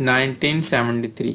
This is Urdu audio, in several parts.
1973,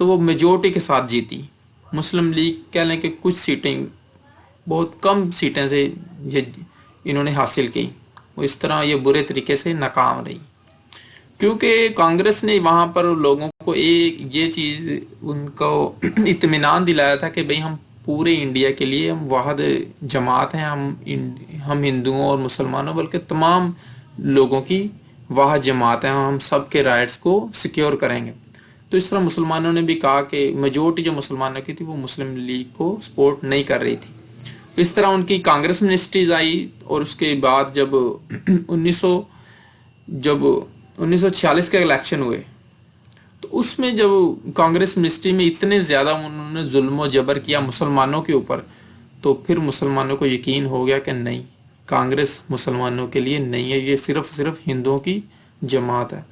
تو وہ میجورٹی کے ساتھ جیتی. مسلم لیگ کہہ لیں کہ کچھ سیٹیں، بہت کم سیٹیں سے انہوں نے حاصل کی. وہ اس طرح یہ برے طریقے سے ناکام رہی، کیونکہ کانگریس نے وہاں پر لوگوں کو ایک یہ چیز ان کو اطمینان دلایا تھا کہ بھئی ہم پورے انڈیا کے لیے ہم واحد جماعت ہیں، ہم ہندوؤں اور مسلمانوں بلکہ تمام لوگوں کی واحد جماعت ہیں، ہم سب کے رائٹس کو سیکیور کریں گے. تو اس طرح مسلمانوں نے بھی کہا کہ میجورٹی جو مسلمانوں کی تھی وہ مسلم لیگ کو سپورٹ نہیں کر رہی تھی. اس طرح ان کی کانگریس منسٹریز آئی، اور اس کے بعد جب 1946 کے الیکشن ہوئے تو اس میں جب کانگریس منسٹری میں اتنے زیادہ انہوں نے ظلم و جبر کیا مسلمانوں کے اوپر، تو پھر مسلمانوں کو یقین ہو گیا کہ نہیں، کانگریس مسلمانوں کے لیے نہیں ہے، یہ صرف ہندوؤں کی جماعت ہے.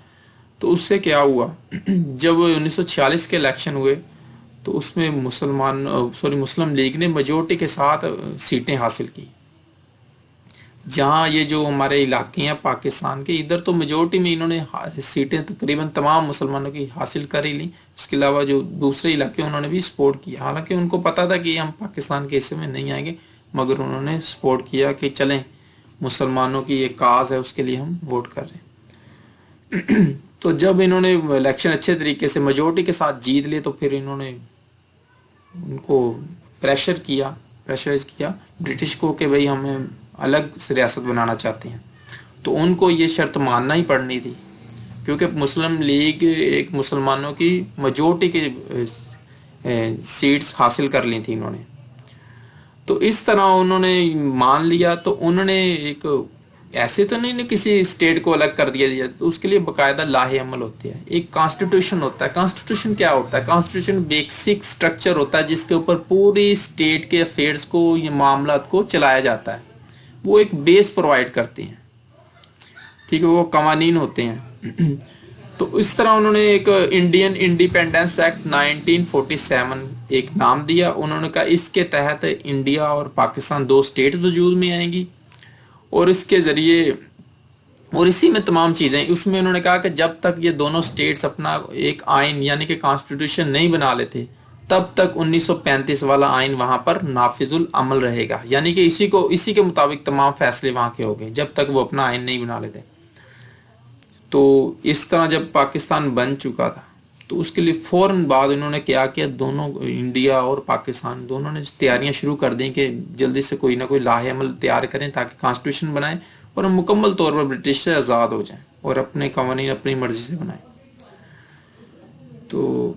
تو اس سے کیا ہوا، جب 1946 کے الیکشن ہوئے تو اس میں مسلم لیگ نے میجورٹی کے ساتھ سیٹیں حاصل کی. جہاں یہ جو ہمارے علاقے ہیں پاکستان کے، ادھر تو میجورٹی میں انہوں نے سیٹیں تقریباً تمام مسلمانوں کی حاصل کر ہی لیں. اس کے علاوہ جو دوسرے علاقے انہوں نے بھی سپورٹ کیا، حالانکہ ان کو پتا تھا کہ ہم پاکستان کے حصے میں نہیں آئیں گے، مگر انہوں نے سپورٹ کیا کہ چلیں مسلمانوں کی ایک کاز ہے، اس کے لیے ہم ووٹ کر رہے ہیں. تو جب انہوں نے الیکشن اچھے طریقے سے میجورٹی کے ساتھ جیت لیے تو پھر انہوں نے ان کو پریشرائز کیا برٹش کو کہ بھئی ہمیں الگ ریاست بنانا چاہتے ہیں. تو ان کو یہ شرط ماننا ہی پڑنی تھی، کیونکہ مسلم لیگ ایک مسلمانوں کی میجورٹی کی سیٹس حاصل کر لی تھی انہوں نے. تو اس طرح انہوں نے مان لیا. تو انہوں نے ایک ایسے تو نہیں کسی اسٹیٹ کو الگ کر دیا، تو اس کے لیے باقاعدہ لاہے عمل ہوتے ہیں. ایک کانسٹیٹیوشن ہوتا ہے. کانسٹیٹیوشن کیا ہوتا ہے؟ کانسٹیٹیوشن بیسک سٹرکچر ہوتا ہے جس کے اوپر پوری اسٹیٹ کے افیئرس کو، یہ معاملات کو چلایا جاتا ہے. وہ ایک بیس پرووائڈ کرتے ہیں، ٹھیک ہے، وہ قوانین ہوتے ہیں. تو اس طرح انہوں نے ایک انڈین انڈیپینڈنس ایکٹ 1947 ایک نام دیا. انہوں نے کہا اس کے تحت انڈیا اور پاکستان دو اسٹیٹ وجود میں آئیں گی، اور اس کے ذریعے اور اسی میں تمام چیزیں. اس میں انہوں نے کہا کہ جب تک یہ دونوں اسٹیٹس اپنا ایک آئین یعنی کہ کانسٹیٹیوشن نہیں بنا لیتے، تب تک 1935 والا آئین وہاں پر نافذ العمل رہے گا، یعنی کہ اسی کے مطابق تمام فیصلے وہاں کے ہو گئے جب تک وہ اپنا آئین نہیں بنا لیتے. تو اس طرح جب پاکستان بن چکا تھا تو اس کے لیے فوراً بعد انہوں نے کیا کیا، دونوں انڈیا اور پاکستان دونوں نے تیاریاں شروع کر دیں کہ جلدی سے کوئی نہ کوئی لاہے عمل تیار کریں تاکہ کانسٹیٹیوشن بنائیں اور ہم مکمل طور پر برٹش سے آزاد ہو جائیں اور اپنے قوانین اپنی مرضی سے بنائیں. تو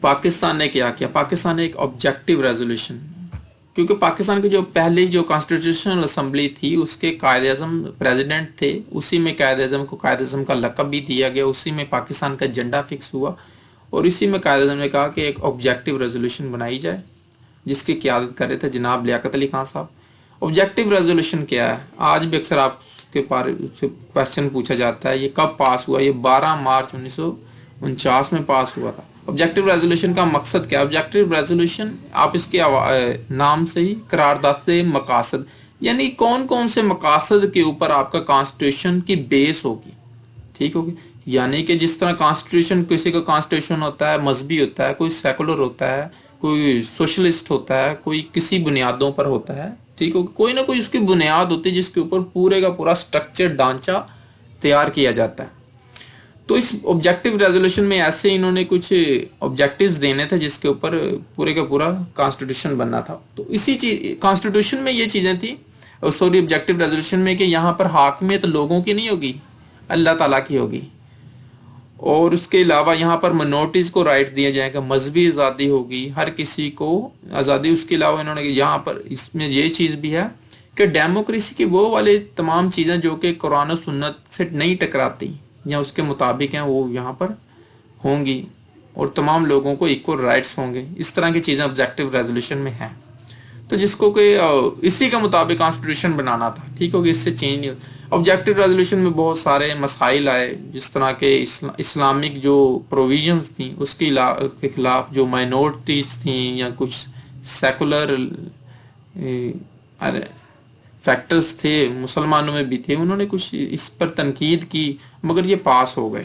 پاکستان نے کیا کیا، پاکستان نے ایک آبجیکٹیو ریزولوشن، کیونکہ پاکستان کی جو پہلی جو کانسٹیٹیوشنل اسمبلی تھی اس کے قائد اعظم پریزیڈنٹ تھے، اسی میں قائد اعظم کو قائد اعظم کا لقب بھی دیا گیا، اسی میں پاکستان کا جھنڈا فکس ہوا، اور اسی میں قائد اعظم نے کہا کہ ایک آبجیکٹیو ریزولوشن بنائی جائے جس کی قیادت کر رہے تھے جناب لیاقت علی خان صاحب. آبجیکٹیو ریزولوشن کیا ہے؟ آج بھی اکثر آپ کے کوشچن پوچھا جاتا ہے یہ کب پاس ہوا. یہ 12 مارچ 1949 میں پاس ہوا تھا. آبجیکٹیو ریزولوشن کا مقصد کیا؟ آبجیکٹیو ریزولوشن آپ اس کے نام سے ہی قرارداد سے مقاصد، یعنی کون کون سے مقاصد کے اوپر آپ کا کانسٹیٹیوشن کی بیس ہوگی، ٹھیک ہوگی. یعنی کہ جس طرح کانسٹیٹیوشن، کسی کا کانسٹیٹیوشن ہوتا ہے مذہبی ہوتا ہے، کوئی سیکولر ہوتا ہے، کوئی سوشلسٹ ہوتا ہے، کوئی کسی بنیادوں پر ہوتا ہے، ٹھیک ہو، کوئی نہ کوئی اس کی بنیاد ہوتی ہے جس کے اوپر پورے کا پورا سٹرکچر ڈھانچہ تیار کیا جاتا ہے. تو اس آبجیکٹیو ریزولوشن میں ایسے انہوں نے کچھ آبجیکٹیوز دینے تھے جس کے اوپر پورے کا پورا کانسٹیٹیوشن بننا تھا. تو اسی کانسٹیٹیوشن میں یہ چیزیں تھیں، آبجیکٹیو ریزولوشن میں، کہ یہاں پر حاکمیت لوگوں کی نہیں ہوگی، اللہ تعالیٰ کی ہوگی. اور اس کے علاوہ یہاں پر منورٹیز کو رائٹ دیا جائے گا، مذہبی آزادی ہوگی، ہر کسی کو آزادی. اس کے علاوہ انہوں نے یہاں پر اس میں یہ چیز بھی ہے کہ ڈیموکریسی کی وہ والے تمام چیزیں جو کہ قرآن و سنت سے نہیں ٹکراتی یا اس کے مطابق ہیں وہ یہاں پر ہوں گی، اور تمام لوگوں کو ایکول رائٹس ہوں گے. اس طرح کی چیزیں آبجیکٹیو ریزولوشن میں ہیں. تو جس کو کہ اسی کا مطابق کانسٹیٹیوشن بنانا تھا، ٹھیک ہوگی، اس سے چینج نہیں ہوتا. آبجیکٹیو ریزولوشن میں بہت سارے مسائل آئے، جس طرح کے اسلامک جو پروویژنز تھیں اس کے خلاف جو مائنورٹیز تھیں یا کچھ سیکولر فیکٹرز تھے مسلمانوں میں بھی تھے، انہوں نے کچھ اس پر تنقید کی، مگر یہ پاس ہو گئے.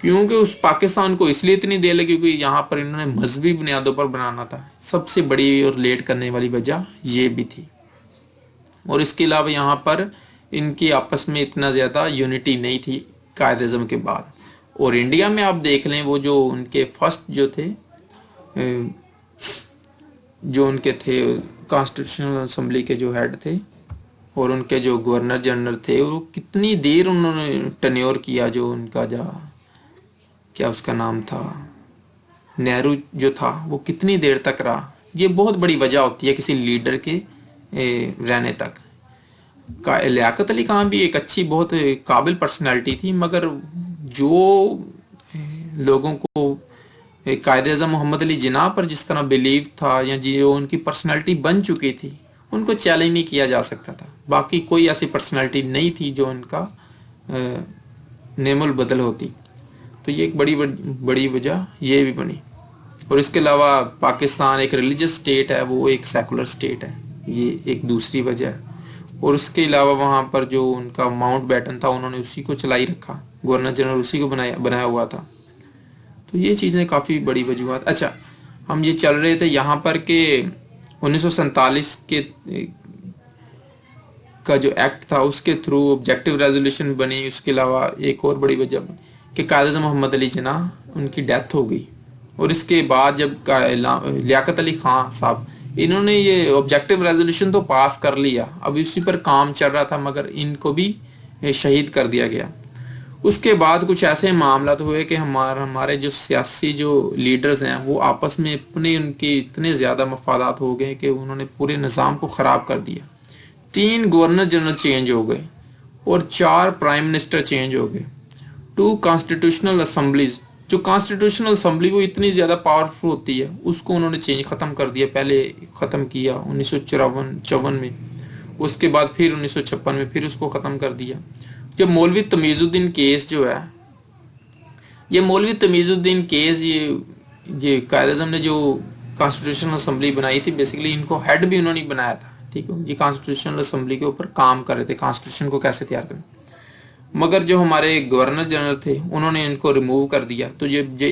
کیونکہ اس پاکستان کو اس لیے اتنی دیر لگی کیونکہ یہاں پر انہوں نے مذہبی بنیادوں پر بنانا تھا. سب سے بڑی اور لیٹ کرنے والی وجہ یہ بھی تھی. اور اس کے علاوہ یہاں پر ان کی آپس میں اتنا زیادہ یونٹی نہیں تھی قائد اعظم کے بعد. اور انڈیا میں آپ دیکھ لیں وہ جو ان کے فرسٹ جو تھے کانسٹیٹیوشنل اسمبلی کے جو ہیڈ تھے اور ان کے جو گورنر جنرل تھے وہ کتنی دیر انہوں نے ٹینیور کیا. جو ان کا کیا اس کا نام تھا نہرو جو تھا وہ کتنی دیر تک رہا. یہ بہت بڑی وجہ ہوتی ہے کسی لیڈر کے رہنے تک. لیاقت علی خان بھی ایک اچھی بہت قابل پرسنالٹی تھی مگر جو لوگوں کو قائد اعظم محمد علی جناح پر جس طرح بلیو تھا یا جو ان کی پرسنالٹی بن چکی تھی ان کو چیلنج نہیں کیا جا سکتا تھا. باقی کوئی ایسی پرسنالٹی نہیں تھی جو ان کا نعم البدل ہوتی. تو یہ ایک بڑی وجہ یہ بھی بنی. اور اس کے علاوہ پاکستان ایک ریلیجس سٹیٹ ہے, وہ ایک سیکولر سٹیٹ ہے, یہ ایک دوسری وجہ ہے. اور اس کے علاوہ وہاں پر جو ان کا ماؤنٹ بیٹن تھا انہوں نے اسی کو چلائی رکھا, گورنر جنرل اسی کو بنایا ہوا تھا. تو یہ چیزیں کافی بڑی وجوہات. اچھا ہم یہ چل رہے تھے یہاں پر کہ 1947 کا جو ایکٹ تھا اس کے تھرو آبجیکٹو ریزولوشن بنی. اس کے علاوہ ایک اور بڑی وجہ بنی کہ قائد اعظم محمد علی جناح ان کی ڈیتھ ہو گئی. اور اس کے بعد جب لیاقت علی خان صاحب انہوں نے یہ آبجیکٹو ریزولوشن تو پاس کر لیا, اب اسی پر کام چل رہا تھا مگر ان کو بھی شہید کر دیا گیا. اس کے بعد کچھ ایسے معاملات ہوئے کہ ہمارے جو سیاسی جو لیڈرز ہیں وہ آپس میں ان کے اتنے زیادہ مفادات ہو گئے کہ انہوں نے پورے نظام کو خراب کر دیا. 3 گورنر جنرل چینج ہو گئے اور 4 پرائم منسٹر چینج ہو گئے. 2 کانسٹیٹیوشنل اسمبلیز, جو کانسٹیٹیوشنل اسمبلی وہ اتنی زیادہ پاورفل ہوتی ہے اس کو انہوں نے ختم کر دیا. پہلے ختم کیا 1954 میں, اس کے بعد پھر 1956 میں پھر اس کو ختم کر دیا. جب مولوی تمیز الدین کیس جو ہے یہ مولوی تمیز الدین کیس یہ قائد اعظم نے جو کانسٹیٹیوشنل اسمبلی بنائی تھی بیسیکلی ان کو ہیڈ بھی انہوں نے بنایا تھا. ٹھیک ہے, یہ کانسٹیٹیوشنل اسمبلی کے اوپر کام کر رہے تھے کانسٹیٹیوشن کو کیسے تیار کریں. مگر جو ہمارے گورنر جنرل تھے انہوں نے ان کو ریموو کر دیا. تو جب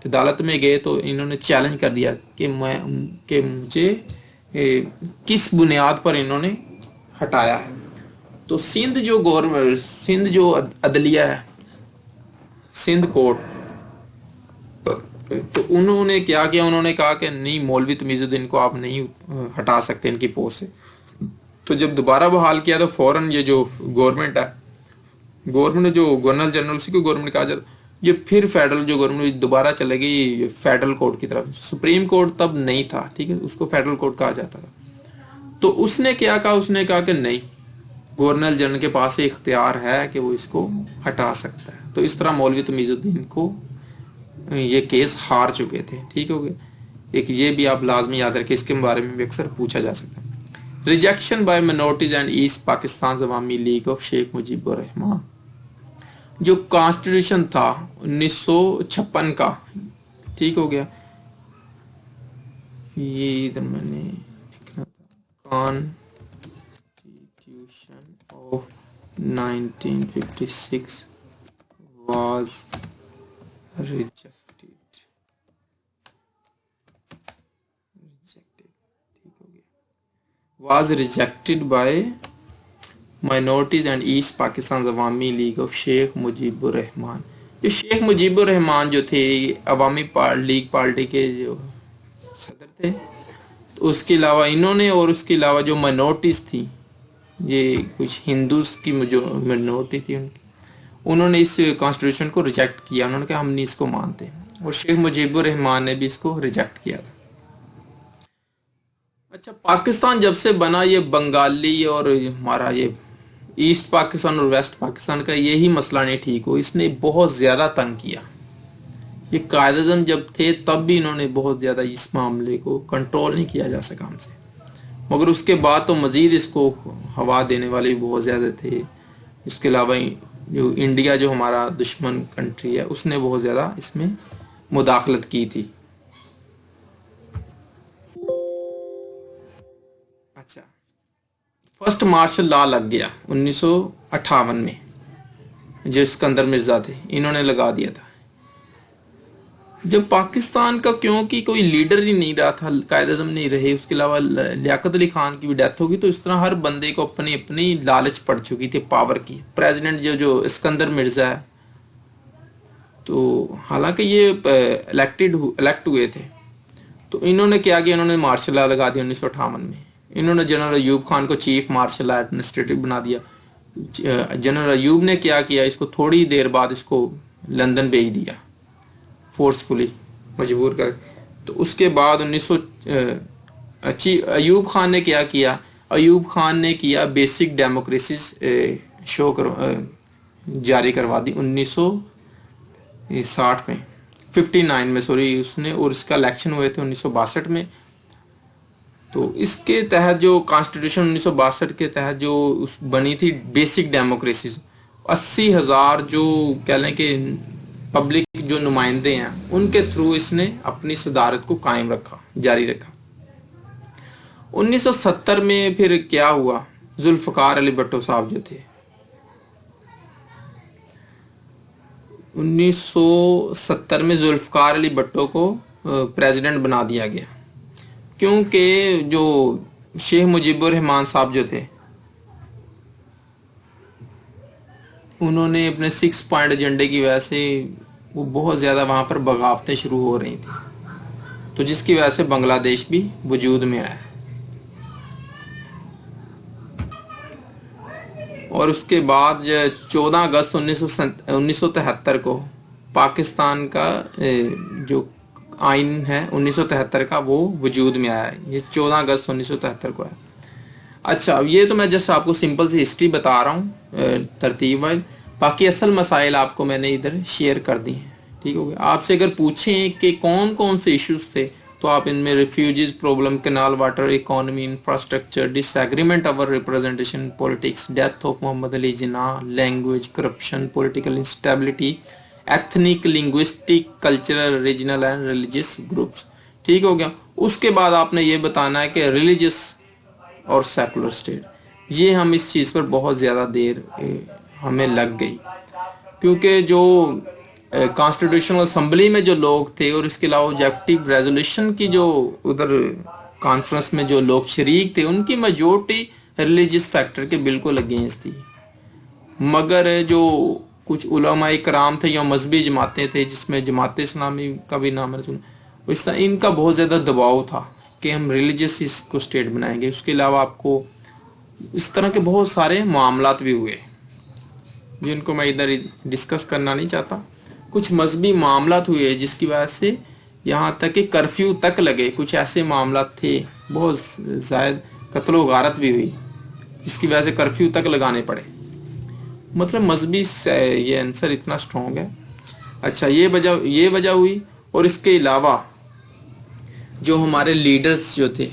عدالت میں گئے تو انہوں نے چیلنج کر دیا کہ مجھے کس بنیاد پر انہوں نے ہٹایا ہے. تو سندھ جو عدلیہ ہے, سندھ کورٹ, تو انہوں نے کیا کیا, انہوں نے کہا کہ نہیں مولوی تمیز الدین کو آپ نہیں ہٹا سکتے ان کی پوسٹ سے. تو جب دوبارہ بحال کیا تو فوراً یہ جو گورنمنٹ ہے, گورنمنٹ جو گورنر جنرل اسی کو گورنمنٹ کہا جاتا, یہ پھر فیڈرل جو گورنمنٹ دوبارہ چلے گئی فیڈرل کورٹ کی طرف. سپریم کورٹ تب نہیں تھا, ٹھیک ہے, اس کو فیڈرل کورٹ کہا جاتا تھا. تو اس نے کیا کہا, اس نے کہا کہ نہیں گورنر جنرل کے پاس اختیار ہے کہ وہ اس کو ہٹا سکتا ہے. تو اس طرح مولوی تمیز الدین کو یہ کیس ہار چکے تھے. ٹھیک ہو گیا. ایک یہ بھی آپ لازمی یاد رکھیں, اس کے بارے میں بھی اکثر پوچھا جا سکتا ہے. Rejection by minorities and East Pakistan Awami League of شیخ مجیب الرحمان, جو کانسٹیٹیوشن تھا 1956 کا, ٹھیک ہو گیا, یہ ادھر میں نے کانسٹیٹیوشن آف 1956 was rejected, ٹھیک ہو گیا, was rejected by minorities and East Pakistan عوامی لیگ آف شیخ مجیب الرحمان. جو شیخ مجیب الرحمان جو تھے عوامی لیگ پارٹی کے جو صدر تھے, تو اس کے علاوہ انہوں نے, اور اس کے علاوہ جو مائنورٹیز تھی, یہ کچھ ہندوز کی جو مائنورٹی تھی انہوں نے اس کانسٹیٹیوشن کو ریجیکٹ کیا. انہوں نے کہا ہم نہیں اس کو مانتے, اور شیخ مجیب الرحمان نے بھی اس کو ریجیکٹ کیا تھا. اچھا, پاکستان جب سے بنا یہ بنگالی اور ہمارا یہ ایسٹ پاکستان اور ویسٹ پاکستان کا یہی مسئلہ نہیں ٹھیک ہو, اس نے بہت زیادہ تنگ کیا. یہ قائد اعظم جب تھے تب بھی انہوں نے بہت زیادہ اس معاملے کو کنٹرول نہیں کیا جا سکا ہم سے, مگر اس کے بعد تو مزید اس کو ہوا دینے والے بہت زیادہ تھے. اس کے علاوہ جو انڈیا جو ہمارا دشمن کنٹری ہے اس نے بہت زیادہ اس میں مداخلت کی تھی. اچھا, فرسٹ مارشل لا لگ گیا 1958 میں, جو اسکندر مرزا تھے انہوں نے لگا دیا تھا جب پاکستان کا کیونکہ کوئی لیڈر ہی نہیں رہا تھا، قائد اعظم نہیں رہے، اس کے علاوہ لیاقت علی خان کی بھی ڈیتھ ہوگی، تو اس طرح ہر بندے کو اپنی اپنی لالچ پڑ چکی تھی پاور کی. پریزیڈنٹ جو اسکندر مرزا ہے، تو حالانکہ یہ الیکٹ ہوئے تھے، تو انہوں نے کیا کیا، انہوں نے مارشل لا لگا دیا 1958 میں. انہوں نے جنرل ایوب خان کو چیف مارشل ایڈمنسٹریٹو بنا دیا. جنرل ایوب نے کیا کیا، اس کو تھوڑی دیر بعد اس کو لندن بھیج دیا فورسفلی، مجبور کر. تو اس کے بعد ایوب خان نے کیا کیا، ایوب خان نے کیا بیسک ڈیموکریسیز جاری کروا دی 1960 میں، 59 میں سوری اس نے، اور اس کا الیکشن ہوئے تھے 1962 میں. تو اس کے تحت جو کانسٹیٹیوشن 1962 کے تحت جو بنی تھی بیسک ڈیموکریسیز، 80,000 جو کہہ لیں کہ پبلک جو نمائندے ہیں ان کے تھرو اس نے اپنی صدارت کو قائم رکھا، جاری رکھا. 1970 میں پھر کیا ہوا، ذوالفقار علی بھٹو صاحب جو تھے، 1970 میں ذوالفقار علی بھٹو کو پریزیڈنٹ بنا دیا گیا، کیونکہ جو شیخ مجیب الرحمان صاحب جو تھے انہوں نے اپنے 6 پوائنٹ ایجنڈے کی وجہ سے وہ بہت زیادہ وہاں پر بغاوتیں شروع ہو رہی تھیں، تو جس کی وجہ سے بنگلہ دیش بھی وجود میں آیا. اور اس کے بعد 14 اگست 1973 کو پاکستان کا جو آئین ہے 1973 کا وہ وجود میں آیا ہے. یہ 14 اگست 1973 کو ہے. اچھا، یہ تو میں جسٹ آپ کو سمپل سی ہسٹری بتا رہا ہوں ترتیب وائز، باقی اصل مسائل آپ کو میں نے ادھر شیئر کر دی ہیں. ٹھیک ہو گیا. آپ سے اگر پوچھیں کہ کون کون سے ایشوز تھے تو آپ ان میں refugees problem, canal water, economy, infrastructure, disagreement over representation, politics, death of Muhammad Ali Jinnah, language, corruption, political instability, ethnic, linguistic, cultural, regional and religious groups. ٹھیک ہو گیا. اس کے بعد آپ نے یہ بتانا ہے کہ ریلیجیس اور سیکولر اسٹیٹ، یہ ہم اس چیز پر بہت زیادہ دیر ہمیں لگ گئی، کیونکہ جو کانسٹیٹیوشنل اسمبلی میں جو لوگ تھے اور اس کے علاوہ آبجیکٹیو ریزولوشن کی جو ادھر کانفرنس میں جو لوگ شریک تھے ان کی میجورٹی ریلیجیس فیکٹر کے بالکل اگینسٹ تھی. مگر جو کچھ علماء کرام تھے یا مذہبی جماعتیں تھے، جس میں جماعت اسلامی کا بھی نام ہے سنا، ان کا بہت زیادہ دباؤ تھا کہ ہم ریلیجیس اس کو اسٹیٹ بنائیں گے. اس کے علاوہ آپ کو اس طرح کے بہت سارے معاملات بھی ہوئے جن کو میں ادھر ڈسکس کرنا نہیں چاہتا. کچھ مذہبی معاملات ہوئے جس کی وجہ سے یہاں تک کہ کرفیو تک لگے. کچھ ایسے معاملات تھے، بہت زائد قتل و غارت بھی ہوئی جس کی وجہ سے کرفیو تک لگانے پڑے. مطلب مذہبی یہ عنصر اتنا سٹرونگ ہے. اچھا، یہ وجہ ہوئی. اور اس کے علاوہ جو ہمارے لیڈرز جو تھے،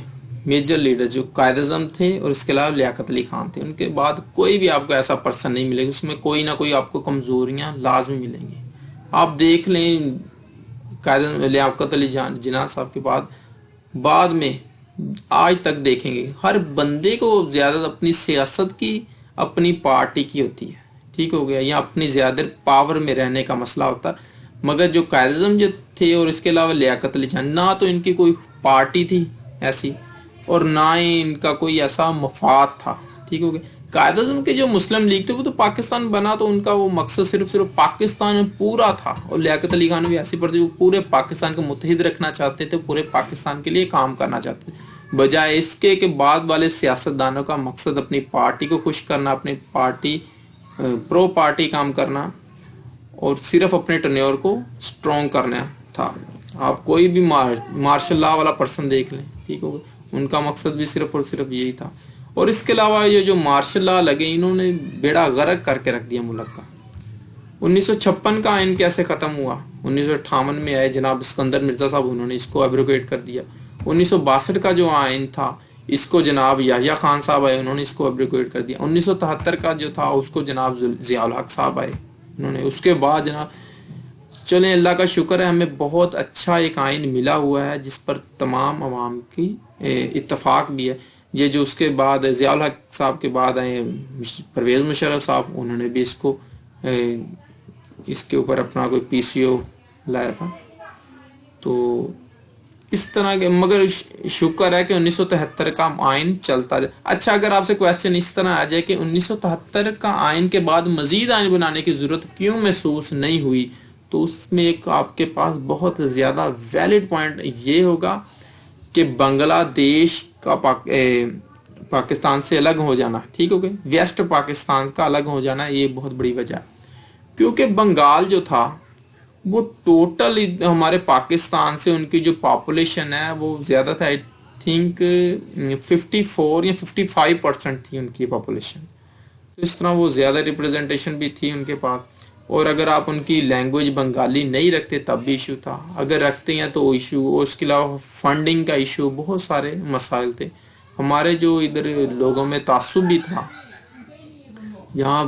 میجر لیڈرز جو قائد اعظم تھے اور اس کے علاوہ لیاقت علی خان تھے، ان کے بعد کوئی بھی آپ کو ایسا پرسن نہیں ملے گا اس میں کوئی نہ کوئی آپ کو کمزوریاں لازمی ملیں گی. آپ دیکھ لیں قائد لیاقت علی جناح صاحب کے بعد میں آج تک دیکھیں گے ہر بندے کو زیادہ اپنی سیاست کی، اپنی پارٹی کی ہوتی ہے. ٹھیک ہو گیا. یا اپنی زیادہ پاور میں رہنے کا مسئلہ ہوتا. مگر جو قائد اعظم جو تھے اور اس کے علاوہ لیاقت علی جناح، نہ تو ان کی کوئی پارٹی تھی ایسی اور نہ ہی ان کا کوئی ایسا مفاد تھا. ٹھیک ہو گیا. قائد اعظم کے جو مسلم لیگ تھے وہ تو پاکستان بنا تو ان کا وہ مقصد صرف پاکستان میں پورا تھا، اور لیاقت علی خان بھی ایسی پڑتی وہ پورے پاکستان کو متحد رکھنا چاہتے تھے، پورے پاکستان کے لیے کام کرنا چاہتے تھے، بجائے اس کے کہ بعد والے سیاستدانوں کا مقصد اپنی پارٹی کو خوش کرنا، اپنی پارٹی پرو پارٹی کام کرنا اور صرف اپنے ٹرنیور کو سٹرونگ کرنا تھا. آپ کوئی بھی مارشل لا والا پرسن دیکھ لیں. ٹھیک ہوگا. ان کا مقصد بھی صرف اور صرف یہی تھا. اور اس کے علاوہ یہ جو مارشل لا لگے انہوں نے بیڑا غرق کر کے رکھ دیا ملک کا. 1956 کا آئین کیسے ختم ہوا؟ 1958 میں آئے جناب اسکندر مرزا صاحب، انہوں نے اس کو ایبروگیٹ کر دیا. 1962 کا جو آئین تھا اس کو جناب یحییٰ خان صاحب آئے، انہوں نے اس کو ایبروگیٹ کر دیا. 1973 کا جو تھا اس کو جناب ضیاء الحق صاحب آئے، انہوں نے. اس کے بعد جناب چلیں اللہ کا شکر ہے ہمیں بہت اچھا ایک آئین ملا ہوا ہے جس پر تمام عوام کی اتفاق بھی ہے. یہ جو اس کے بعد ضیاء الحق صاحب کے بعد آئے پرویز مشرف صاحب، انہوں نے بھی اس کے اوپر اپنا کوئی پی سی او لایا تھا. تو اس طرح کے، مگر شکر ہے کہ 1973 کا آئین چلتا جائے. اچھا، اگر آپ سے کویسچن اس طرح آ جائے کہ 1973 کا آئین کے بعد مزید آئین بنانے کی ضرورت کیوں محسوس نہیں ہوئی، تو اس میں ایک آپ کے پاس بہت زیادہ ویلڈ پوائنٹ یہ ہوگا کہ بنگلہ دیش کا پاکستان سے الگ ہو جانا، ٹھیک ہو گئے، ویسٹ پاکستان کا الگ ہو جانا، یہ بہت بڑی وجہ ہے. کیونکہ بنگال جو تھا وہ ٹوٹل ہمارے پاکستان سے ان کی جو پاپولیشن ہے وہ زیادہ تھا، آئی تھنک 54 یا 55% تھی ان کی پاپولیشن. تو اس طرح وہ زیادہ ریپرزنٹیشن بھی تھی ان کے پاس. اور اگر آپ ان کی لینگویج بنگالی نہیں رکھتے تب بھی ایشو تھا، اگر رکھتے ہیں تو ایشو. اور اس کے علاوہ فنڈنگ کا ایشو، بہت سارے مسائل تھے. ہمارے جو ادھر لوگوں میں تعصب بھی تھا، یہاں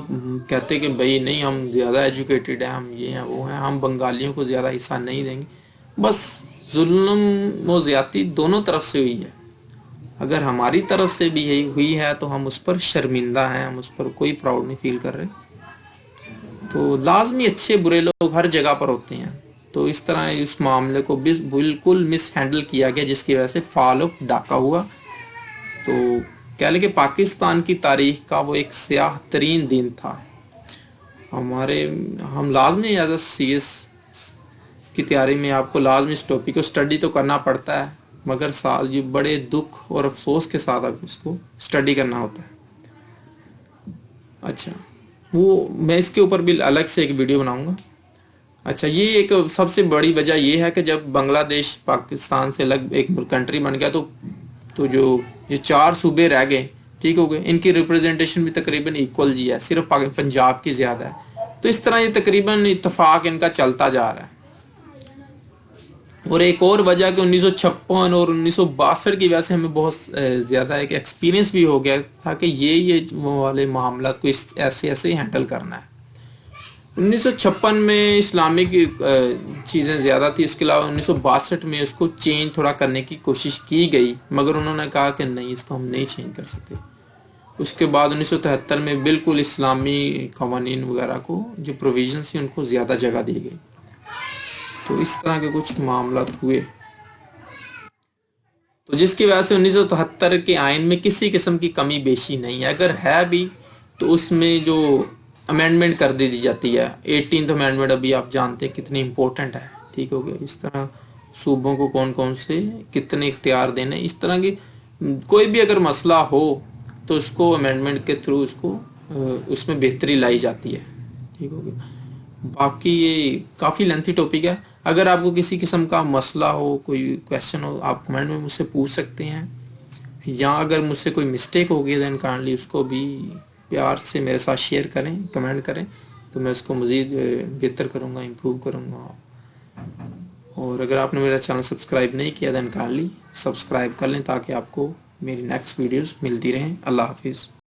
کہتے کہ بھئی نہیں ہم زیادہ ایجوکیٹڈ ہیں، ہم یہ ہیں وہ ہیں، ہم بنگالیوں کو زیادہ حصہ نہیں دیں گے. بس ظلم و زیادتی دونوں طرف سے ہوئی ہے. اگر ہماری طرف سے بھی یہی ہوئی ہے تو ہم اس پر شرمندہ ہیں، ہم اس پر کوئی پراؤڈ نہیں فیل کر رہے. تو لازمی اچھے برے لوگ ہر جگہ پر ہوتے ہیں. تو اس طرح اس معاملے کو بالکل مس ہینڈل کیا گیا، جس کی وجہ سے فال آف ڈاکہ ہوا. تو کہہ لیں کہ پاکستان کی تاریخ کا وہ ایک سیاہ ترین دن تھا. ہم لازمی ایز اے سی ایس کی تیاری میں آپ کو لازمی اس ٹاپک کو اسٹڈی تو کرنا پڑتا ہے، مگر ساتھ یہ بڑے دکھ اور افسوس کے ساتھ آپ اس کو اسٹڈی کرنا ہوتا ہے. اچھا، وہ میں اس کے اوپر بھی الگ سے ایک ویڈیو بناؤں گا. اچھا، یہ ایک سب سے بڑی وجہ یہ ہے کہ جب بنگلہ دیش پاکستان سے الگ ایک کنٹری بن گیا تو جو یہ 4 صوبے رہ گئے، ٹھیک ہو گئے، ان کی ریپرزنٹیشن بھی تقریباً ایکول جی ہے، صرف پنجاب کی زیادہ ہے. تو اس طرح یہ تقریباً اتفاق ان کا چلتا جا رہا ہے. اور ایک اور وجہ کہ 1956 اور 1962 کی وجہ سے ہمیں بہت زیادہ ایک ایکسپیرینس بھی ہو گیا تھا کہ یہ والے معاملات کو ایسے ہینڈل کرنا ہے. 1956 میں اسلامک چیزیں زیادہ تھی، اس کے علاوہ 1962 میں اس کو چینج تھوڑا کرنے کی کوشش کی گئی، مگر انہوں نے کہا کہ نہیں، اس کو ہم نہیں چینج کر سکتے. اس کے بعد 1973 میں بالکل اسلامی قوانین وغیرہ کو جو پروویژنس ہیں ان کو زیادہ جگہ دی گئی. تو اس طرح کے کچھ معاملات ہوئے، تو جس کی وجہ سے 1973 کے آئین میں کسی قسم کی کمی بیشی نہیں ہے. اگر ہے بھی تو اس میں جو امینڈمنٹ کر دی جاتی ہے، 18th امینڈمنٹ، ابھی آپ جانتے ہیں کتنی امپورٹنٹ ہے، ٹھیک ہو گیا. اس طرح صوبوں کو کون سے کتنے اختیار دینے، اس طرح کی کوئی بھی اگر مسئلہ ہو تو اس کو امینڈمنٹ کے تھرو اس میں بہتری لائی جاتی ہے، ٹھیک ہو گیا. باقی یہ کافی لینتھی ٹاپک ہے. اگر آپ کو کسی قسم کا مسئلہ ہو، کوئی کویسچن ہو، آپ کمنٹ میں مجھ سے پوچھ سکتے ہیں، یا اگر مجھ سے کوئی مسٹیک ہوگی دین کائنڈلی اس کو بھی پیار سے میرے ساتھ شیئر کریں، کمنٹ کریں، تو میں اس کو مزید بہتر کروں گا، امپروو کروں گا. اور اگر آپ نے میرا چینل سبسکرائب نہیں کیا دین کائنڈلی سبسکرائب کر لیں تاکہ آپ کو میری نیکسٹ ویڈیوز ملتی رہیں. اللہ حافظ.